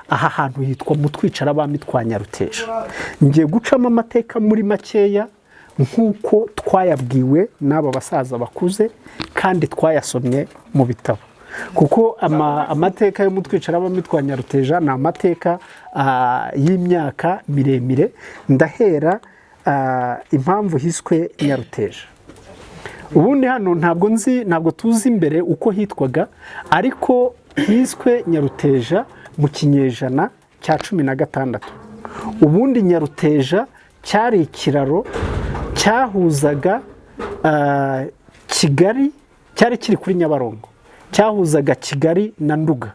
aha hantu hitwa mu Twicarabami twa Nyaruteja. Ngiye gucamo amateka muri makeya nk'uko twayabwiwe n'aba basaza bakuze kandi twayasomye mu bitabo, kuko amateka yo mu Twicarabami twa Nyaruteja ni amateka y'imyaka miremire. Ndahera impamvu hiswe Nyaruteja. Ubundi hano ntabwo tuzi imbere uko hitwaga, ariko hiswe Nyaruteja mu kinyejana cya 16. Ubundi Nyaruteja cyari ikiraro cyahuzaga Kigali, cyari kiri kuri Nyabarongo, cyahuzaga Kigali na Nduga.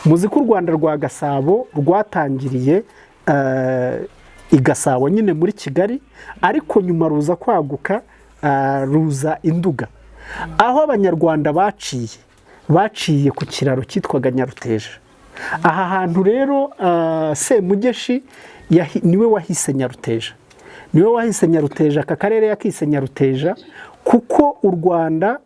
Muzi ko u Rwanda rwa Gasabo rwatangiriye i Gasabo nyine muri Kigali, ariko nyuma ruza kwaguka ruza Induga. Aho abanyarwanda baciye ku kiraro cyitwaga Nyaruteja. Aha hantu rero Semugeshi niwe wahise Nyaruteja. Niwe wahise Nyaruteja, aka karere yakise Nyaruteja kuko u Rwanda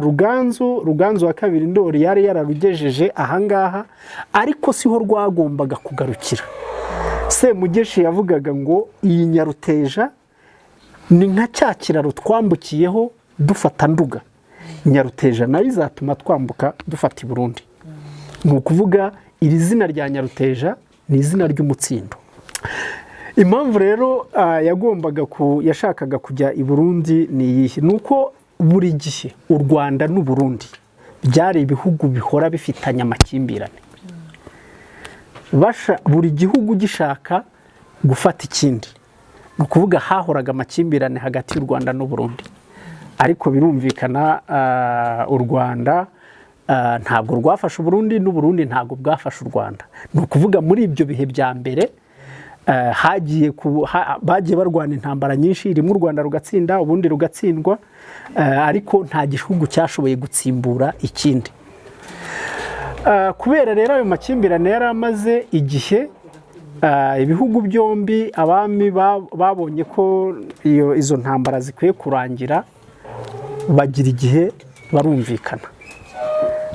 Ruganzu wa kabiri Ndoli yari yararugejeje ahangaha, ariko siho rwagombaga kugarukira. Semugeshi yavugaga ngo iyi Nyaruteja ni nka cya kiraro twambukiyeho dufata Nduga. Nyaruteja nayo izatuma twambuka dufata i Burundi. Ni ukuvuga iri zina rya Nyaruteja ni izina ry'umutsindo. Impamvu rero yashakaga kujya i Burundi ni iyihe? Nuko buri gihe u Rwanda n'u Burundi byari ibihugu bihora bifitanye amakimbirane. Buri gihugu gishaka gufata ikindi. Ni ukuvuga hahoraga amakimbirane hagati y'u Rwanda n'u Burundi. Ariko birumvikana u Rwanda ntabwo rwafashe u Burundi, n'u Burundi ntabwo bwafashe u Rwanda. Ni ukuvuga muri ibyo bihe bya mbere bagiye barwana intambara nyinshi, rimwe u Rwanda rugatsinda ubundi rugatsindwa, ariko nta gihugu cyashoboye gutsimbura ikindi. Kubera rero ayo makimbirane yari amaze igihe, ibihugu byombi abami babonye ko izo ntambara zikwiye kurangira, bagira igihe barumvikana.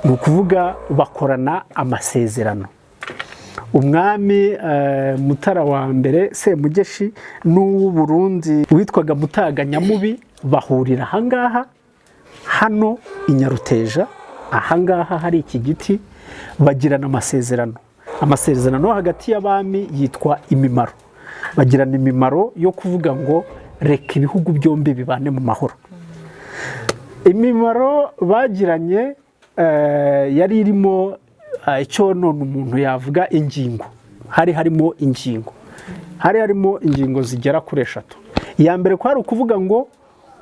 Ni ukuvuga bakorana amasezerano. Umwami Mutara wa mbere Semugeshi n'uw'u Burundi witwaga Mutaga Nyamubi bahurira ahangaha, hano i Nyaruteja, ahangaha hari iki giti, bagirana amasezerano. Amasezerano hagati y'abami yitwa imimaro. Bagirana imimaro yo kuvuga ngo reka ibihugu byombi bibane mu mahoro. Imimaro bagiranye yari irimo icyo none umuntu yavuga ingingo. Hari harimo ingingo zigera kuri 3. Iya mbere kwari ukuvuga ngo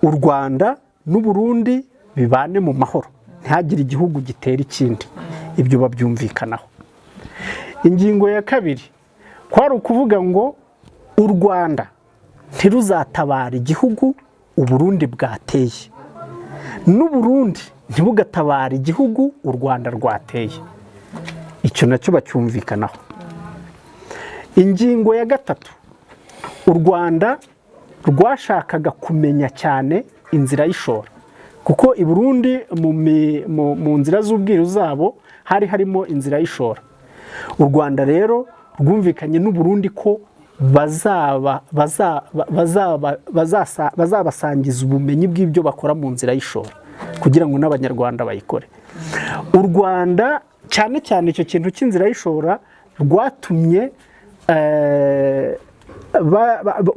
u Rwanda n'u Burundi bibane mu mahoro, ntihagire igihugu gitera ikindi. Ibyo babyumvikanaho. Ingingo ya kabiri kwari ukuvuga ngo u Rwanda ntiruzatabara igihugu u Burundi bwateye, n'u Burundi ntibugatabara igihugu u Rwanda rwateye. Icyo nacyo bacyumvikanaho. Ingingo ya gatatu, u Rwanda rwashakaga kumenya cyane inzira y'ishora, kuko i Burundi mu nzira z'ubwiru zabo hari harimo inzira y'ishora. U Rwanda rero rwumvikanye n'u Burundi ko bazabasangiza ubumenyi bw'ibyo bakora mu nzira y'ishora kugira ngo n'abanyarwanda bayikore. U Rwanda cyane cyane icyo kintu cy'inzira y'ishora rwatumye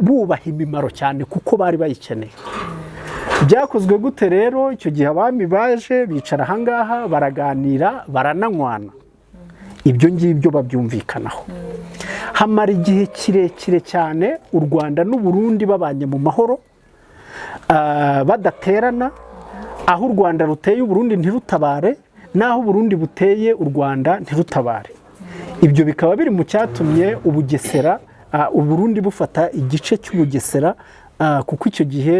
bubaha imimaro cyane kuko bari bayikeneye. Byakozwe gute rero? Icyo gihe abami baje bicara ahangaha baraganira, barananywana. Ibyo ngibyo babyumvikanaho. Hamara igihe kirekire cyane u Rwanda n'u Burundi babanye mu mahoro, badaterana. Aho u Rwanda ruteye u Burundi ntirutabare, naho u Burundi buteye u Rwanda ntirutabare. Ibyo bikaba biri mu cyatumye Ubugesera, u Burundi bufata igice cy'Ubugesera, kuko icyo gihe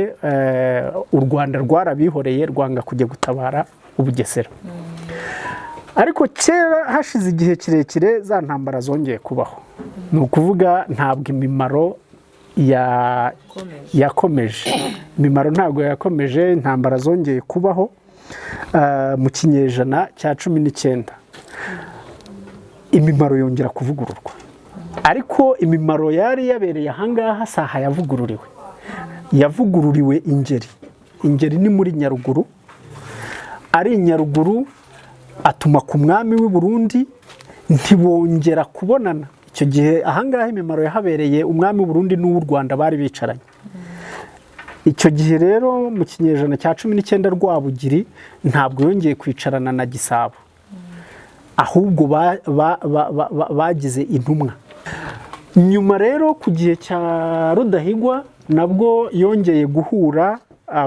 u Rwanda rwarabihoreye rwanga kujya gutabara Ubugesera. Ariko kera hashize igihe kirekire za ntambara zongeye kubaho. Ni ukuvuga ntabwo imimaro yakomeje. Imimaro ntabwo yakomeje, intambara zongeye kubaho mu kinyejana cya 19. imimaro yongera kuvugururwa, ariko imimaro yari yabereye ahangaha saha yavugururiwe Ingeri ni muri Nyaruguru, ari Nyaruguru atuma ku mwami w'i Burundi, ntibongera kubonana. Icyo gihe ahangaha imimaro yahabereye umwami w'u Burundi n'uw'u Rwanda bari bicaranye. Icyo gihe rero mu kinyejana cya 19 Rwabugiri ntabwo yongeye kwicarana na Gisabo, ahubwo bagize intumwa. Nyuma rero ku gihe cya Rudahigwa nabwo yongeye guhura,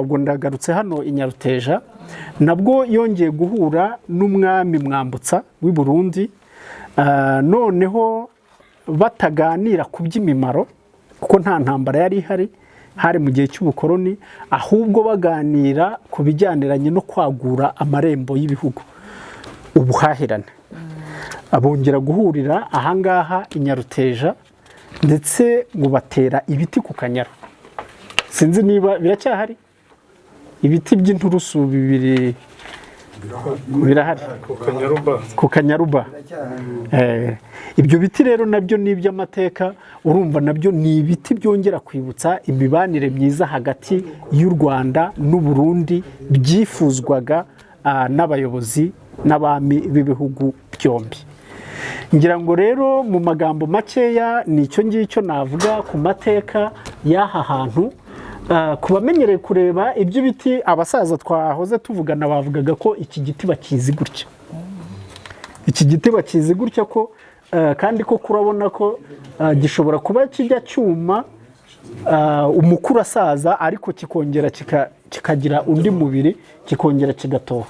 ubwo ndagarutse hano i Nyaruteja, nabwo yongeye guhura n'umwami Mwambutsa w'i Burundi, noneho bataganira ku by'imimaro kuko nta ntambara yari ihari, hari mu gihe cy'ubukoroni, ahubwo baganira ku bijyaniranye no kwagura amarembo y'ibihugu, ubuhahirane. Abongera guhurira ahangaha i Nyaruteja, ndetse ngo batera ibiti ku Kanyaru. Sinzi niba biracyahari ibiti by'inturusu bibiri birahari ku Kanyaruba. Ibyo biti rero nabyo ni iby'amateka, urumva nabyo ni ibiti byongera kwibutsa imibanire myiza hagati y'u Rwanda n'u Burundi byifuzwaga n'abayobozi n'abami b'ibihugu byombi. Ngira ngo rero mu magambo makeya ni icyo ngicyo navuga ku mateka y'aha hantu. Ku bamenyereye kureba ibyo biti, abasaza twahoze tuvugana bavugaga ko iki giti bakizi gutya, iki giti bakizi gutya ko kandi ko kurabona ko gishobora kuba kijya cyuma umukuru asaza, ariko kikongera kikagira undi mubiri, kikongera kigatoha.